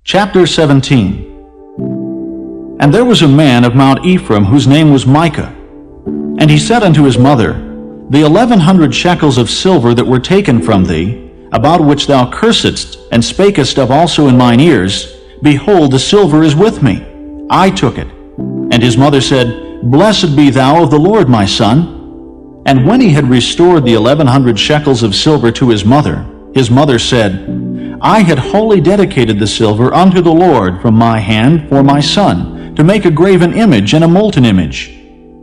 Chapter 17. And there was a man of Mount Ephraim whose name was Micah. And he said unto his mother, The 1100 shekels of silver that were taken from thee, about which thou cursedst, and spakest of also in mine ears, behold, the silver is with me. I took it. And his mother said, Blessed be thou of the Lord, my son. And when he had restored the 1100 shekels of silver to his mother said, I had wholly dedicated the silver unto the Lord from my hand for my son, to make a graven image and a molten image.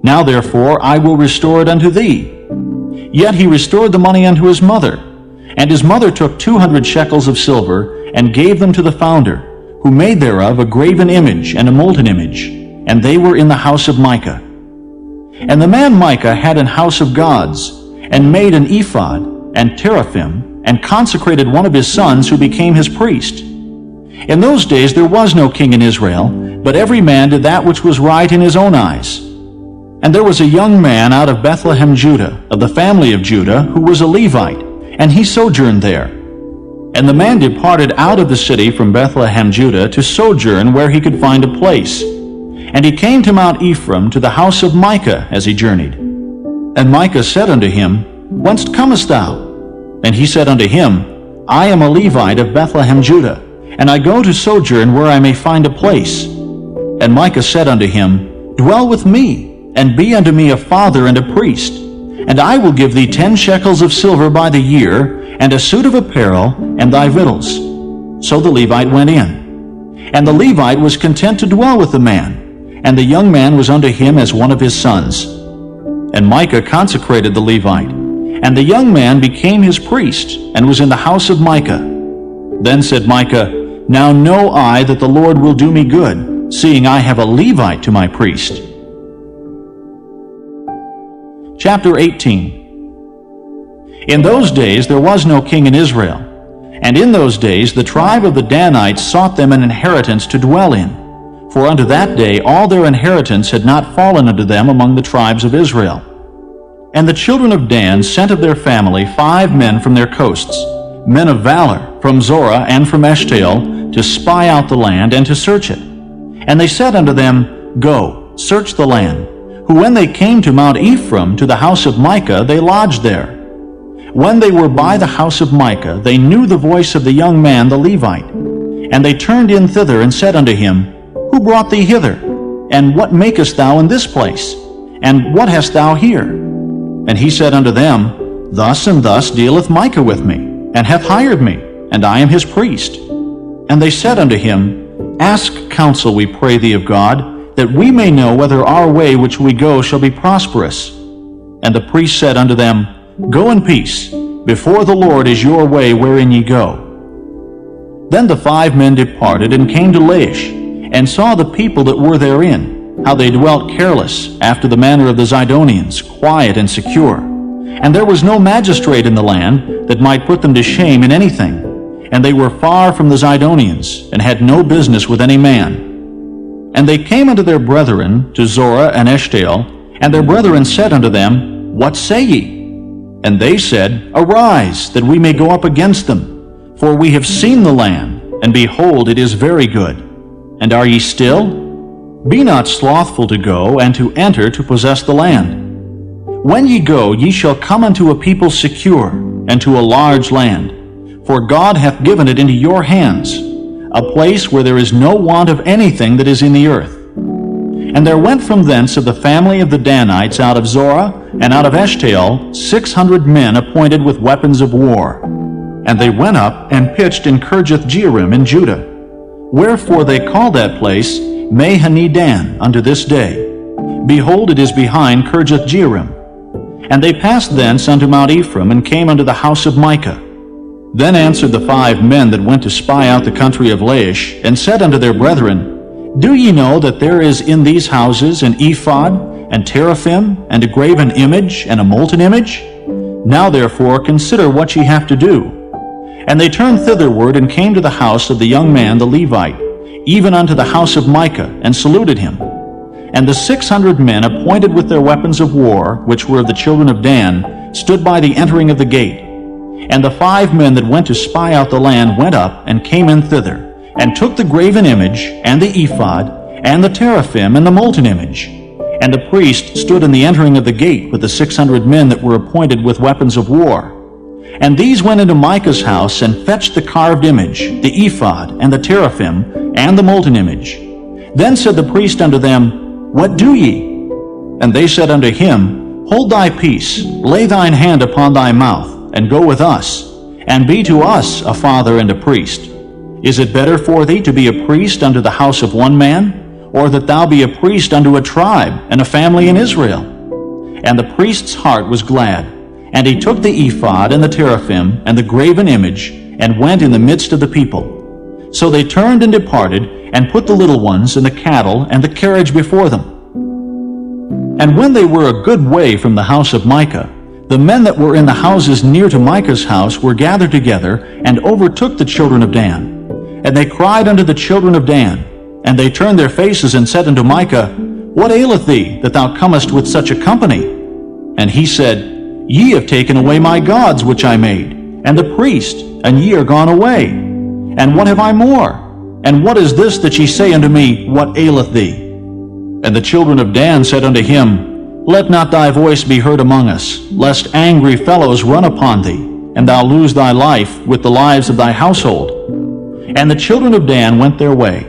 Now therefore I will restore it unto thee. Yet he restored the money unto his mother. And his mother took 200 shekels of silver, and gave them to the founder, who made thereof a graven image and a molten image. And they were in the house of Micah. And the man Micah had an house of gods, and made an ephod and teraphim, and consecrated one of his sons, who became his priest. In those days there was no king in Israel, but every man did that which was right in his own eyes. And there was a young man out of Bethlehem, Judah, of the family of Judah, who was a Levite, and he sojourned there. And the man departed out of the city from Bethlehem, Judah, to sojourn where he could find a place. And he came to Mount Ephraim, to the house of Micah, as he journeyed. And Micah said unto him, Whence comest thou? And he said unto him, I am a Levite of Bethlehem, Judah, and I go to sojourn where I may find a place. And Micah said unto him, Dwell with me, and be unto me a father and a priest, and I will give thee 10 shekels of silver by the year, and a suit of apparel, and thy victuals. So the Levite went in. And the Levite was content to dwell with the man, and the young man was unto him as one of his sons. And Micah consecrated the Levite, and the young man became his priest, and was in the house of Micah. Then said Micah, Now know I that the Lord will do me good, seeing I have a Levite to my priest. Chapter 18. In those days there was no king in Israel, and in those days the tribe of the Danites sought them an inheritance to dwell in, for unto that day all their inheritance had not fallen unto them among the tribes of Israel. And the children of Dan sent of their family 5 men from their coasts, men of valor, from Zorah and from Eshtaol, to spy out the land and to search it. And they said unto them, Go, search the land. Who when they came to Mount Ephraim, to the house of Micah, they lodged there. When they were by the house of Micah, they knew the voice of the young man the Levite. And they turned in thither, and said unto him, Who brought thee hither? And what makest thou in this place? And what hast thou here? And he said unto them, Thus and thus dealeth Micah with me, and hath hired me, and I am his priest. And they said unto him, Ask counsel, we pray thee, of God, that we may know whether our way which we go shall be prosperous. And the priest said unto them, Go in peace. Before the Lord is your way wherein ye go. Then the 5 men departed, and came to Laish, and saw the people that were therein, how they dwelt careless, after the manner of the Zidonians, quiet and secure. And there was no magistrate in the land that might put them to shame in anything. And they were far from the Zidonians, and had no business with any man. And they came unto their brethren, to Zorah and Eshtaol, and their brethren said unto them, What say ye? And they said, Arise, that we may go up against them. For we have seen the land, and behold, it is very good. And are ye still? Be not slothful to go, and to enter to possess the land. When ye go, ye shall come unto a people secure, and to a large land. For God hath given it into your hands, a place where there is no want of anything that is in the earth. And there went from thence of the family of the Danites out of Zorah and out of Eshtaol 600 men appointed with weapons of war. And they went up and pitched in Kirjath-jearim in Judah. Wherefore they call that place Mahane-dan unto this day. Behold, it is behind Kirjath-jearim. And they passed thence unto Mount Ephraim, and came unto the house of Micah. Then answered the 5 men that went to spy out the country of Laish, and said unto their brethren, Do ye know that there is in these houses an ephod, and teraphim, and a graven image, and a molten image? Now therefore consider what ye have to do. And they turned thitherward, and came to the house of the young man the Levite, even unto the house of Micah, and saluted him. And the 600 men appointed with their weapons of war, which were of the children of Dan, stood by the entering of the gate. And the 5 men that went to spy out the land went up, and came in thither, and took the graven image, and the ephod, and the teraphim, and the molten image. And the priest stood in the entering of the gate with the 600 men that were appointed with weapons of war. And these went into Micah's house, and fetched the carved image, the ephod, and the teraphim, and the molten image. Then said the priest unto them, What do ye? And they said unto him, Hold thy peace, lay thine hand upon thy mouth, and go with us, and be to us a father and a priest. Is it better for thee to be a priest unto the house of one man, or that thou be a priest unto a tribe and a family in Israel? And the priest's heart was glad, and he took the ephod and the teraphim and the graven image, and went in the midst of the people. So they turned and departed, and put the little ones and the cattle and the carriage before them. And when they were a good way from the house of Micah, the men that were in the houses near to Micah's house were gathered together, and overtook the children of Dan. And they cried unto the children of Dan, and they turned their faces and said unto Micah, What aileth thee, that thou comest with such a company? And he said, Ye have taken away my gods which I made, and the priest, and ye are gone away. And what have I more? And what is this that ye say unto me, What aileth thee? And the children of Dan said unto him, Let not thy voice be heard among us, lest angry fellows run upon thee, and thou lose thy life with the lives of thy household. And the children of Dan went their way.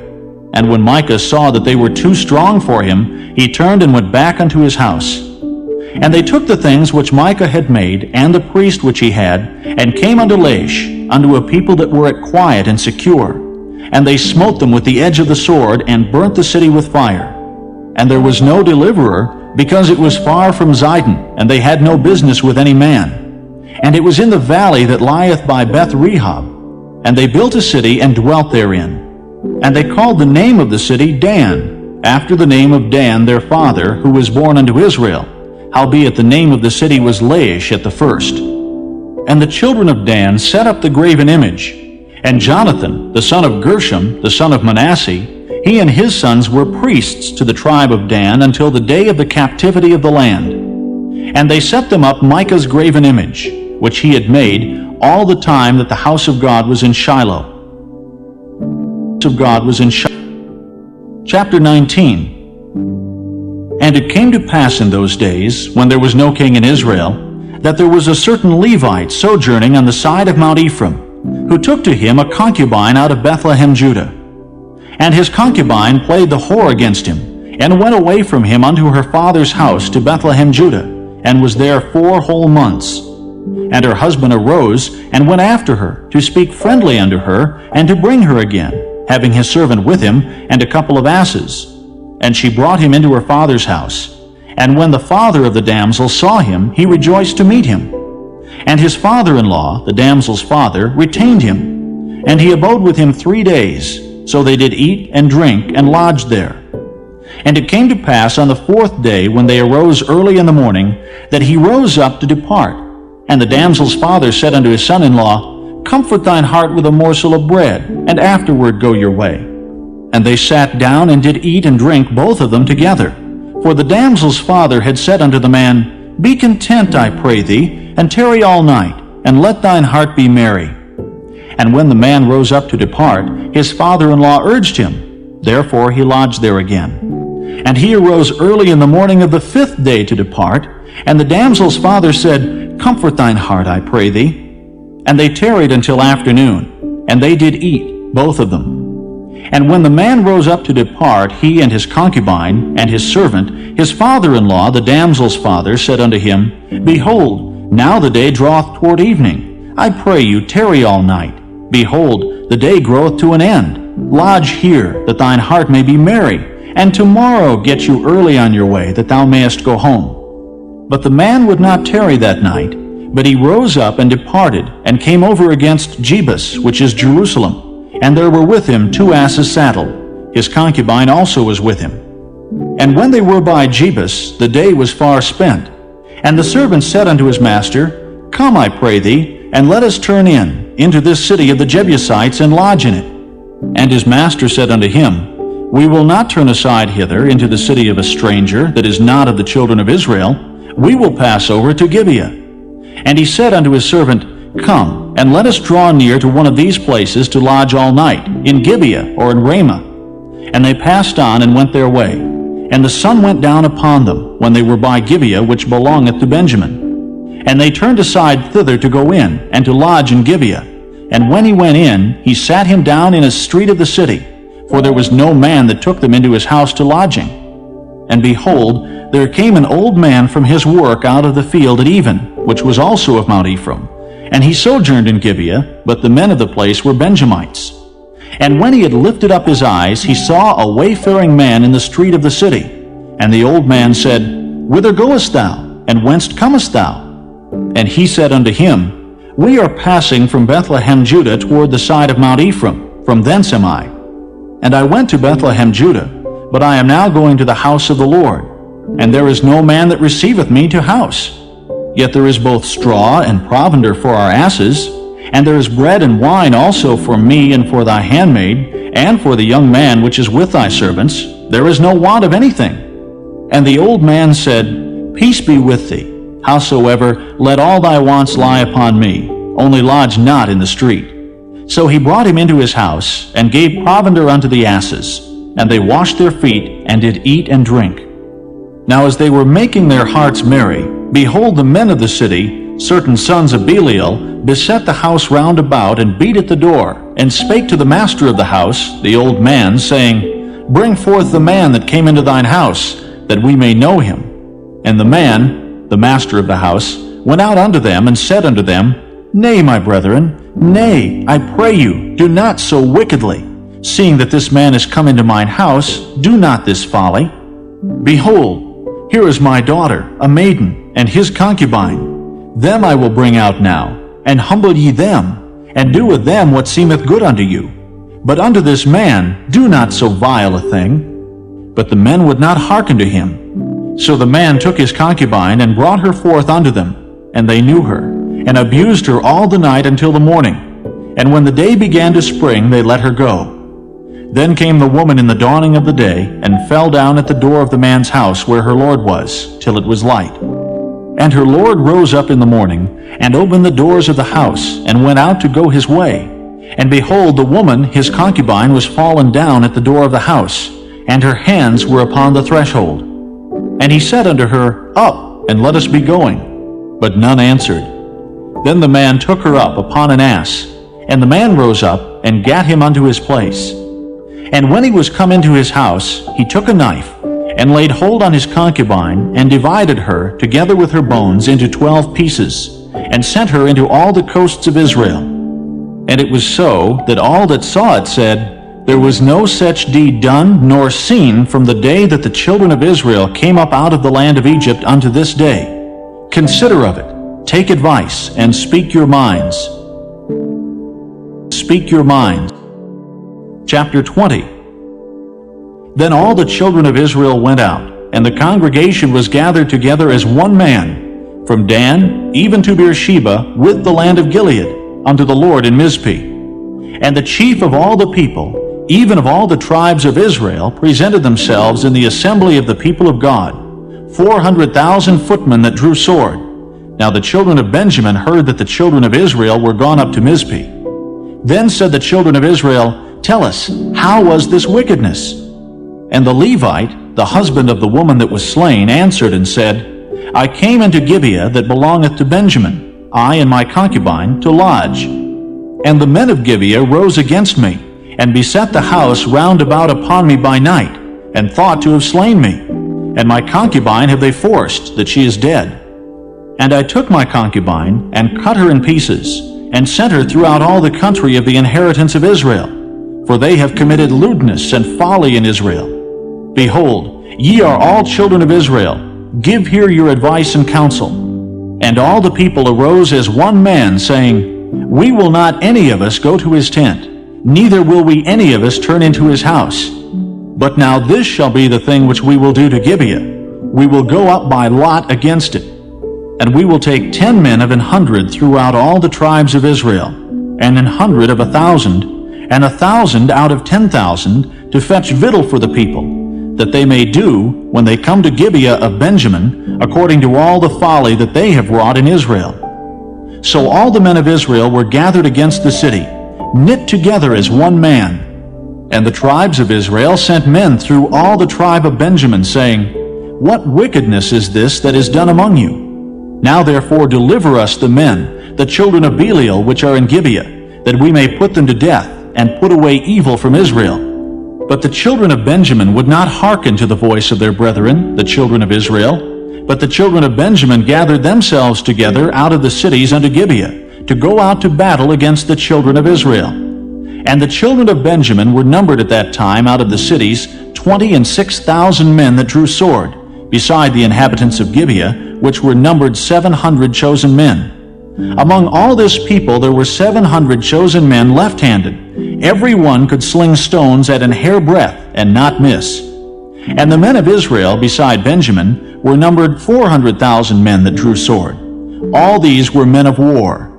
And when Micah saw that they were too strong for him, he turned and went back unto his house. And they took the things which Micah had made, and the priest which he had, and came unto Laish, unto a people that were at quiet and secure. And they smote them with the edge of the sword, and burnt the city with fire. And there was no deliverer, because it was far from Zidon, and they had no business with any man. And it was in the valley that lieth by Beth-rehob. And they built a city, and dwelt therein. And they called the name of the city Dan, after the name of Dan their father, who was born unto Israel. Howbeit the name of the city was Laish at the first. And the children of Dan set up the graven image. And Jonathan, the son of Gershom, the son of Manasseh, he and his sons were priests to the tribe of Dan until the day of the captivity of the land. And they set them up Micah's graven image, which he had made, all the time that the house of God was in Shiloh. Chapter 19. And it came to pass in those days, when there was no king in Israel, that there was a certain Levite sojourning on the side of Mount Ephraim, who took to him a concubine out of Bethlehem, Judah. And his concubine played the whore against him, and went away from him unto her father's house to Bethlehem, Judah, and was there 4 whole months. And her husband arose, and went after her, to speak friendly unto her, and to bring her again, having his servant with him, and a couple of asses. And she brought him into her father's house. And when the father of the damsel saw him, he rejoiced to meet him. And his father-in-law, the damsel's father, retained him. And he abode with him 3 days. So they did eat and drink, and lodged there. And it came to pass on the 4th day, when they arose early in the morning, that he rose up to depart. And the damsel's father said unto his son-in-law, Comfort thine heart with a morsel of bread, and afterward go your way. And they sat down, and did eat and drink both of them together. For the damsel's father had said unto the man, Be content, I pray thee, and tarry all night, and let thine heart be merry. And when the man rose up to depart, his father-in-law urged him. Therefore he lodged there again. And he arose early in the morning of the 5th day to depart. And the damsel's father said, Comfort thine heart, I pray thee. And they tarried until afternoon, and they did eat, both of them. And when the man rose up to depart, he and his concubine, and his servant, his father-in-law, the damsel's father, said unto him, Behold, now the day draweth toward evening. I pray you, tarry all night. Behold, the day groweth to an end. Lodge here, that thine heart may be merry, and tomorrow get you early on your way, that thou mayest go home. But the man would not tarry that night, but he rose up and departed, and came over against Jebus, which is Jerusalem. And there were with him 2 asses saddled. His concubine also was with him. And when they were by Jebus, the day was far spent. And the servant said unto his master, Come, I pray thee, and let us turn into this city of the Jebusites, and lodge in it. And his master said unto him, We will not turn aside hither into the city of a stranger, that is not of the children of Israel. We will pass over to Gibeah. And he said unto his servant, Come. and let us draw near to one of these places to lodge all night, in Gibeah or in Ramah. And they passed on and went their way. And the sun went down upon them, when they were by Gibeah, which belongeth to Benjamin. And they turned aside thither to go in, and to lodge in Gibeah. And when he went in, he sat him down in a street of the city, for there was no man that took them into his house to lodging. And behold, there came an old man from his work out of the field at even, which was also of Mount Ephraim. And he sojourned in Gibeah, but the men of the place were Benjamites. And when he had lifted up his eyes, he saw a wayfaring man in the street of the city. And the old man said, Whither goest thou? And whence comest thou? And he said unto him, We are passing from Bethlehem Judah toward the side of Mount Ephraim. From thence am I. And I went to Bethlehem Judah, but I am now going to the house of the Lord. And there is no man that receiveth me to house. Yet there is both straw and provender for our asses, and there is bread and wine also for me and for thy handmaid, and for the young man which is with thy servants. There is no want of anything. And the old man said, Peace be with thee. Howsoever, let all thy wants lie upon me, only lodge not in the street. So he brought him into his house, and gave provender unto the asses. And they washed their feet, and did eat and drink. Now as they were making their hearts merry, behold, the men of the city, certain sons of Belial, beset the house round about, and beat at the door, and spake to the master of the house, the old man, saying, Bring forth the man that came into thine house, that we may know him. And the man, the master of the house, went out unto them, and said unto them, Nay, my brethren, nay, I pray you, do not so wickedly. Seeing that this man is come into mine house, do not this folly. Behold, here is my daughter, a maiden, and his concubine. Them I will bring out now, and humble ye them, and do with them what seemeth good unto you. But unto this man do not so vile a thing. But the men would not hearken to him. So the man took his concubine, and brought her forth unto them, and they knew her, and abused her all the night until the morning. And when the day began to spring, they let her go. Then came the woman in the dawning of the day, and fell down at the door of the man's house where her lord was, till it was light. And her lord rose up in the morning, and opened the doors of the house, and went out to go his way. And behold, the woman, his concubine, was fallen down at the door of the house, and her hands were upon the threshold. And he said unto her, Up, and let us be going. But none answered. Then the man took her up upon an ass, and the man rose up, and gat him unto his place. And when he was come into his house, he took a knife, and laid hold on his concubine, and divided her, together with her bones, into 12 pieces, and sent her into all the coasts of Israel. And it was so, that all that saw it said, There was no such deed done, nor seen, from the day that the children of Israel came up out of the land of Egypt unto this day. Consider of it, take advice, and speak your minds. Speak your minds. Chapter 20. Then all the children of Israel went out, and the congregation was gathered together as one man, from Dan even to Beersheba, with the land of Gilead, unto the Lord in Mizpeh. And the chief of all the people, even of all the tribes of Israel, presented themselves in the assembly of the people of God, 400,000 footmen that drew sword. Now the children of Benjamin heard that the children of Israel were gone up to Mizpeh. Then said the children of Israel, Tell us, how was this wickedness? And the Levite, the husband of the woman that was slain, answered and said, I came into Gibeah that belongeth to Benjamin, I and my concubine, to lodge. And the men of Gibeah rose against me, and beset the house round about upon me by night, and thought to have slain me. And my concubine have they forced, that she is dead. And I took my concubine, and cut her in pieces, and sent her throughout all the country of the inheritance of Israel. For they have committed lewdness and folly in Israel. Behold, ye are all children of Israel. Give here your advice and counsel. And all the people arose as one man, saying, We will not any of us go to his tent, neither will we any of us turn into his house. But now this shall be the thing which we will do to Gibeah. We will go up by lot against it. And we will take 10 men of 100 throughout all the tribes of Israel, and 100 of 1,000, and 1,000 out of 10,000, to fetch victual for the people, that they may do, when they come to Gibeah of Benjamin, according to all the folly that they have wrought in Israel. So all the men of Israel were gathered against the city, knit together as one man. And the tribes of Israel sent men through all the tribe of Benjamin, saying, What wickedness is this that is done among you? Now therefore deliver us the men, the children of Belial, which are in Gibeah, that we may put them to death, and put away evil from Israel. But the children of Benjamin would not hearken to the voice of their brethren, the children of Israel. But the children of Benjamin gathered themselves together out of the cities unto Gibeah, to go out to battle against the children of Israel. And the children of Benjamin were numbered at that time out of the cities 26,000 men that drew sword, beside the inhabitants of Gibeah, which were numbered 700 chosen men. Among all this people there were 700 chosen men left-handed. Every one could sling stones at an hair breadth and not miss. And the men of Israel, beside Benjamin, were numbered 400,000 men that drew sword. All these were men of war.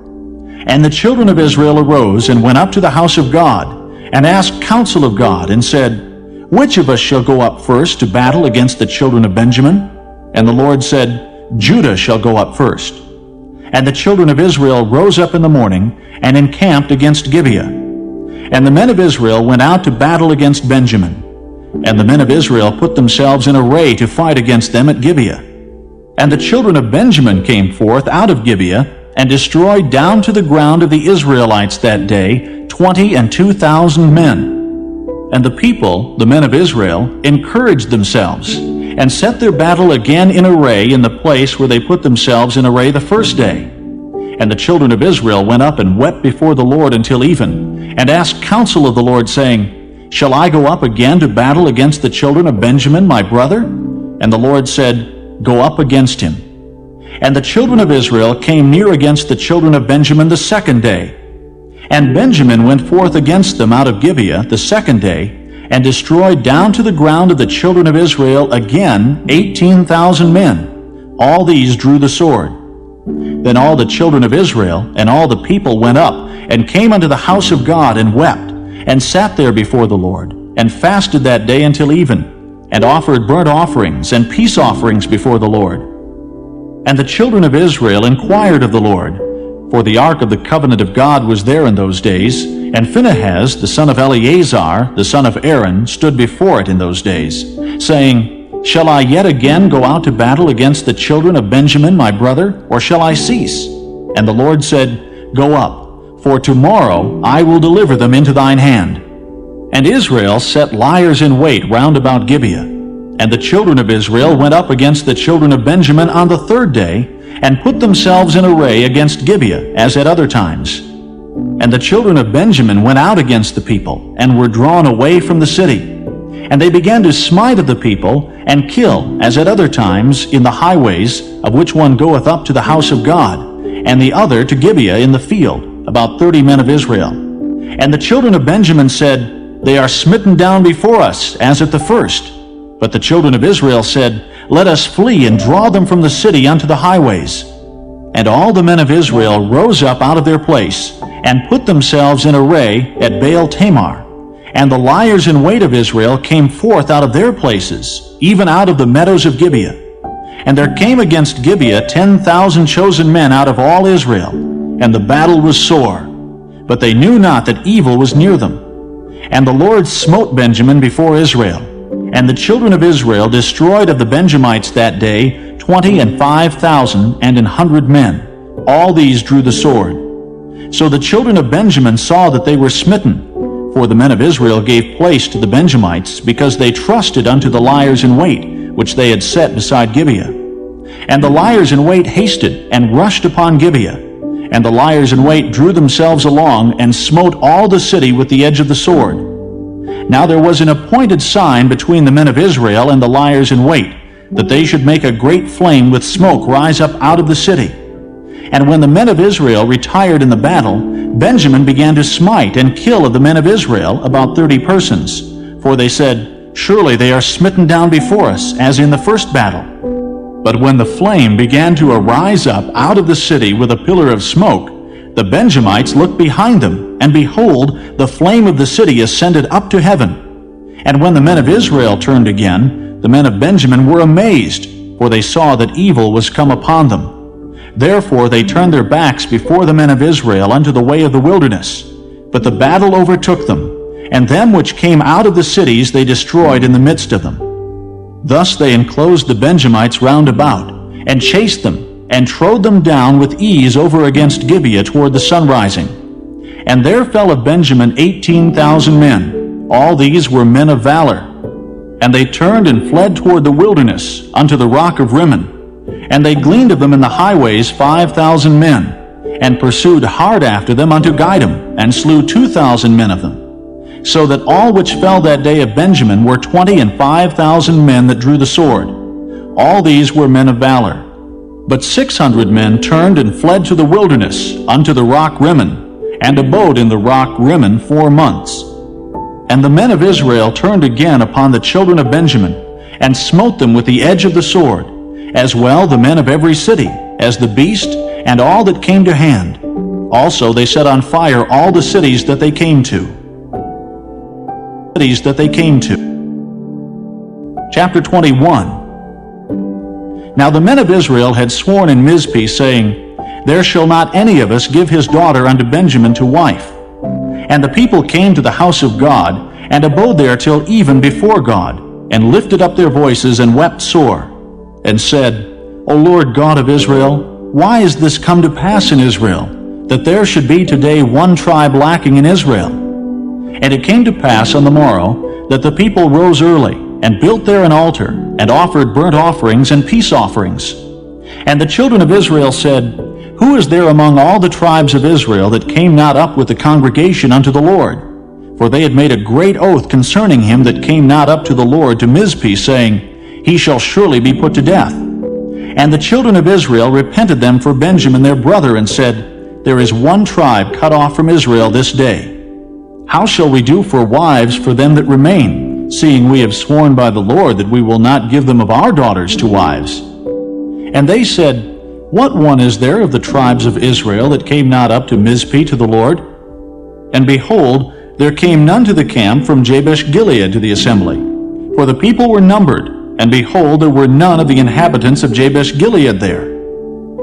And the children of Israel arose and went up to the house of God, and asked counsel of God, and said, Which of us shall go up first to battle against the children of Benjamin? And the Lord said, Judah shall go up first. And the children of Israel rose up in the morning, and encamped against Gibeah. And the men of Israel went out to battle against Benjamin. And the men of Israel put themselves in array to fight against them at Gibeah. And the children of Benjamin came forth out of Gibeah, and destroyed down to the ground of the Israelites that day 22,000 men. And the people, the men of Israel, encouraged themselves, and set their battle again in array in the place where they put themselves in array the first day. And the children of Israel went up and wept before the Lord until even, and asked counsel of the Lord, saying, Shall I go up again to battle against the children of Benjamin, my brother? And the Lord said, Go up against him. And the children of Israel came near against the children of Benjamin the second day. And Benjamin went forth against them out of Gibeah the second day, and destroyed down to the ground of the children of Israel again 18,000 men. All these drew the sword. Then all the children of Israel and all the people went up, and came unto the house of God, and wept, and sat there before the Lord, and fasted that day until even, and offered burnt offerings and peace offerings before the Lord. And the children of Israel inquired of the Lord, for the ark of the covenant of God was there in those days, and Phinehas, the son of Eleazar, the son of Aaron, stood before it in those days, saying, Shall I yet again go out to battle against the children of Benjamin my brother, or shall I cease? And the Lord said, Go up, for tomorrow I will deliver them into thine hand. And Israel set liers in wait round about Gibeah. And the children of Israel went up against the children of Benjamin on the third day, and put themselves in array against Gibeah, as at other times. And the children of Benjamin went out against the people, and were drawn away from the city. And they began to smite of the people, and kill, as at other times, in the highways, of which one goeth up to the house of God, and the other to Gibeah in the field, about 30 men of Israel. And the children of Benjamin said, They are smitten down before us, as at the first. But the children of Israel said, Let us flee and draw them from the city unto the highways. And all the men of Israel rose up out of their place, and put themselves in array at Baal Tamar. And the liers in wait of Israel came forth out of their places, even out of the meadows of Gibeah. And there came against Gibeah 10,000 chosen men out of all Israel, and the battle was sore. But they knew not that evil was near them. And the Lord smote Benjamin before Israel. And the children of Israel destroyed of the Benjamites that day 25,000 and 100 men. All these drew the sword. So the children of Benjamin saw that they were smitten, for the men of Israel gave place to the Benjamites, because they trusted unto the liers in wait, which they had set beside Gibeah. And the liers in wait hasted, and rushed upon Gibeah. And the liers in wait drew themselves along, and smote all the city with the edge of the sword. Now there was an appointed sign between the men of Israel and the liers in wait, that they should make a great flame with smoke rise up out of the city. And when the men of Israel retired in the battle, Benjamin began to smite and kill of the men of Israel about 30 persons. For they said, Surely they are smitten down before us, as in the first battle. But when the flame began to arise up out of the city with a pillar of smoke, the Benjamites looked behind them, and behold, the flame of the city ascended up to heaven. And when the men of Israel turned again, the men of Benjamin were amazed, for they saw that evil was come upon them. Therefore they turned their backs before the men of Israel unto the way of the wilderness. But the battle overtook them, and them which came out of the cities they destroyed in the midst of them. Thus they enclosed the Benjamites round about, and chased them, and trode them down with ease over against Gibeah toward the sunrising. And there fell of Benjamin 18,000 men. All these were men of valor. And they turned and fled toward the wilderness, unto the rock of Rimmon. And they gleaned of them in the highways 5,000 men, and pursued hard after them unto Gidom, and slew 2,000 men of them. So that all which fell that day of Benjamin were 25,000 men that drew the sword. All these were men of valor. But 600 men turned and fled to the wilderness, unto the rock Rimmon, and abode in the rock Rimmon 4 months. And the men of Israel turned again upon the children of Benjamin, and smote them with the edge of the sword, as well the men of every city, as the beast, and all that came to hand. Also they set on fire all the cities that they came to. Chapter 21. Now the men of Israel had sworn in Mizpeh, saying, There shall not any of us give his daughter unto Benjamin to wife. And the people came to the house of God, and abode there till even before God, and lifted up their voices, and wept sore, and said, O Lord God of Israel, why is this come to pass in Israel, that there should be today one tribe lacking in Israel? And it came to pass on the morrow, that the people rose early, and built there an altar, and offered burnt offerings and peace offerings. And the children of Israel said, Who is there among all the tribes of Israel that came not up with the congregation unto the Lord? For they had made a great oath concerning him that came not up to the Lord to Mizpeh, saying, He shall surely be put to death. And the children of Israel repented them for Benjamin their brother, and said, There is one tribe cut off from Israel this day. How shall we do for wives for them that remain, seeing we have sworn by the Lord that we will not give them of our daughters to wives? And they said, What one is there of the tribes of Israel that came not up to Mizpeh to the Lord? And behold, there came none to the camp from Jabesh-Gilead to the assembly. For the people were numbered, and behold, there were none of the inhabitants of Jabesh-Gilead there.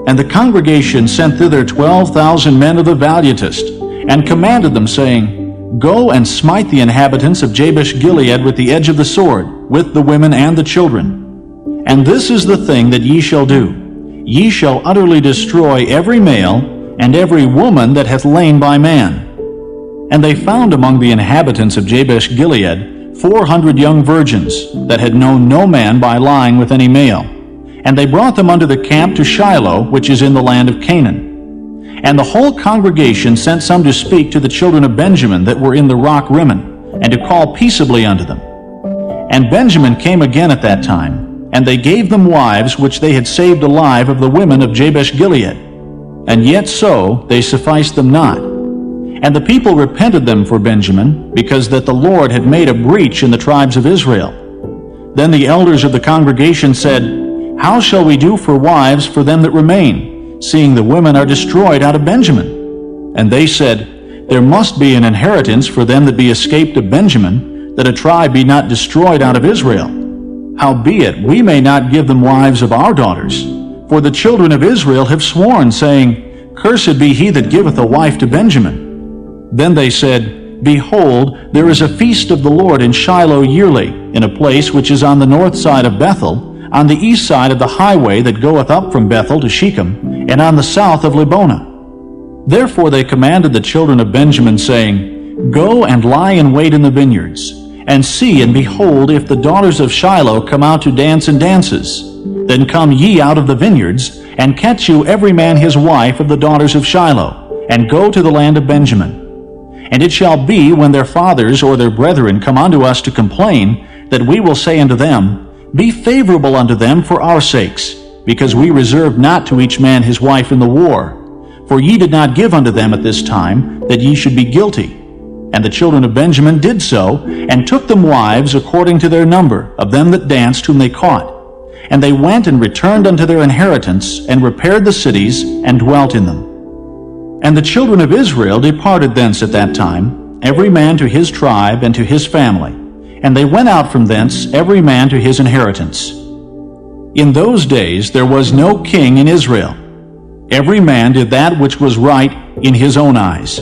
And the congregation sent thither 12,000 men of the valiantest, and commanded them, saying, Go and smite the inhabitants of Jabesh-Gilead with the edge of the sword, with the women and the children. And this is the thing that ye shall do. Ye shall utterly destroy every male, and every woman that hath lain by man. And they found among the inhabitants of Jabesh-Gilead 400 young virgins, that had known no man by lying with any male. And they brought them unto the camp to Shiloh, which is in the land of Canaan. And the whole congregation sent some to speak to the children of Benjamin that were in the rock Rimmon, and to call peaceably unto them. And Benjamin came again at that time, and they gave them wives which they had saved alive of the women of Jabesh-Gilead. And yet so they sufficed them not. And the people repented them for Benjamin, because that the Lord had made a breach in the tribes of Israel. Then the elders of the congregation said, How shall we do for wives for them that remain, seeing the women are destroyed out of Benjamin? And they said, There must be an inheritance for them that be escaped of Benjamin, that a tribe be not destroyed out of Israel. Howbeit, we may not give them wives of our daughters, for the children of Israel have sworn, saying, Cursed be he that giveth a wife to Benjamin. Then they said, Behold, there is a feast of the Lord in Shiloh yearly, in a place which is on the north side of Bethel, on the east side of the highway that goeth up from Bethel to Shechem, and on the south of Lebonah. Therefore they commanded the children of Benjamin, saying, Go and lie in wait in the vineyards, and see and behold if the daughters of Shiloh come out to dance in dances. Then come ye out of the vineyards, and catch you every man his wife of the daughters of Shiloh, and go to the land of Benjamin. And it shall be, when their fathers or their brethren come unto us to complain, that we will say unto them, Be favorable unto them for our sakes, because we reserved not to each man his wife in the war. For ye did not give unto them at this time, that ye should be guilty. And the children of Benjamin did so, and took them wives according to their number, of them that danced whom they caught. And they went and returned unto their inheritance, and repaired the cities, and dwelt in them. And the children of Israel departed thence at that time, every man to his tribe and to his family. And they went out from thence, every man to his inheritance. In those days there was no king in Israel. Every man did that which was right in his own eyes.